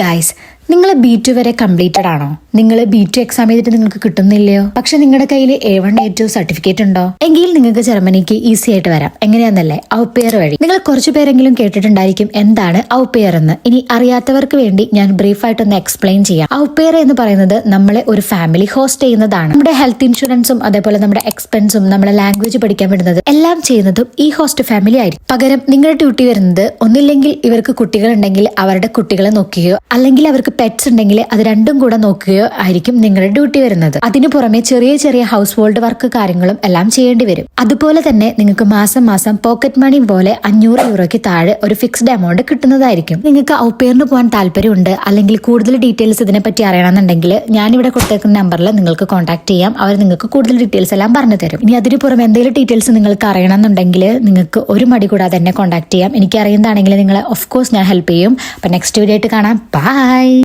Guys, നിങ്ങൾ B2 വരെ completed ആണോ? നിങ്ങൾ B2 എക്സാം ചെയ്തിട്ട് നിങ്ങൾക്ക് കിട്ടുന്നില്ലയോ? പക്ഷെ നിങ്ങളുടെ കയ്യിൽ A1 A2 സർട്ടിഫിക്കറ്റ് ഉണ്ടോ? എങ്കിൽ നിങ്ങൾക്ക് ജർമ്മനിക്ക് ഈസി ആയിട്ട് വരാം. എങ്ങനെയാന്നല്ലേ? ഔപെയർ വഴി. നിങ്ങൾ കുറച്ചു പേരെങ്കിലും കേട്ടിട്ടുണ്ടായിരിക്കും എന്താണ് ഔപെയർ എന്ന്. ഇനി അറിയാത്തവർക്ക് വേണ്ടി ഞാൻ ബ്രീഫായിട്ടൊന്ന് എക്സ്പ്ലെയിൻ ചെയ്യാം. ഔപെയർ എന്ന് പറയുന്നത് നമ്മളെ ഒരു ഫാമിലി ഹോസ്റ്റ് ചെയ്യുന്നതാണ്. നമ്മുടെ ഹെൽത്ത് ഇൻഷുറൻസും അതേപോലെ നമ്മുടെ എക്സ്പെൻസും നമ്മുടെ ലാംഗ്വേജ് പഠിക്കാൻ വിടുന്നത് എല്ലാം ചെയ്യുന്നതും ഈ ഹോസ്റ്റ് ഫാമിലി ആയിരിക്കും. പകരം നിങ്ങളുടെ ഡ്യൂട്ടി വരുന്നത് ഒന്നില്ലെങ്കിൽ ഇവർക്ക് കുട്ടികളുണ്ടെങ്കിൽ അവരുടെ കുട്ടികളെ നോക്കുകയോ അല്ലെങ്കിൽ അവർക്ക് പെറ്റ്സ് ഉണ്ടെങ്കിൽ അത് രണ്ടും കൂടെ നോക്കുകയോ ആയിരിക്കും നിങ്ങളുടെ ഡ്യൂട്ടി വരുന്നത്. അതിനു പുറമെ ചെറിയ ചെറിയ ഹൗസ് ഹോൾഡ് വർക്ക് കാര്യങ്ങളും എല്ലാം ചെയ്യേണ്ടി വരും. അതുപോലെ തന്നെ നിങ്ങൾക്ക് മാസം മാസം പോക്കറ്റ് മണി പോലെ 500 യൂറോയ്ക്ക് താഴെ ഒരു ഫിക്സ്ഡ് എമൗണ്ട് കിട്ടുന്നതായിരിക്കും. നിങ്ങൾക്ക് ഔപെയറിന് പോകാൻ താല്പര്യമുണ്ട് അല്ലെങ്കിൽ കൂടുതൽ ഡീറ്റെയിൽസ് ഇതിനെപ്പറ്റി അറിയണമെന്നുണ്ടെങ്കിൽ ഞാനിവിടെ കൊടുത്തേക്കുന്ന നമ്പറിൽ നിങ്ങൾക്ക് കോൺടാക്ട് ചെയ്യാം. അവർ നിങ്ങൾക്ക് കൂടുതൽ ഡീറ്റെയിൽസ് എല്ലാം പറഞ്ഞു തരും. ഇനി അതിന് പുറമെ എന്തെങ്കിലും ഡീറ്റെയിൽസ് നിങ്ങൾക്ക് അറിയണമെന്നുണ്ടെങ്കിൽ നിങ്ങൾക്ക് ഒരു മടി കൂടാതെ തന്നെ കോൺടാക്ട് ചെയ്യാം. എനിക്ക് അറിയുന്നതാണെങ്കിൽ നിങ്ങളെ ഓഫ് കോഴ്സ് ഞാൻ ഹെൽപ്പ് ചെയ്യും. അപ്പൊ നെക്സ്റ്റ് വീഡിയോ ആയിട്ട് കാണാം. ബൈ.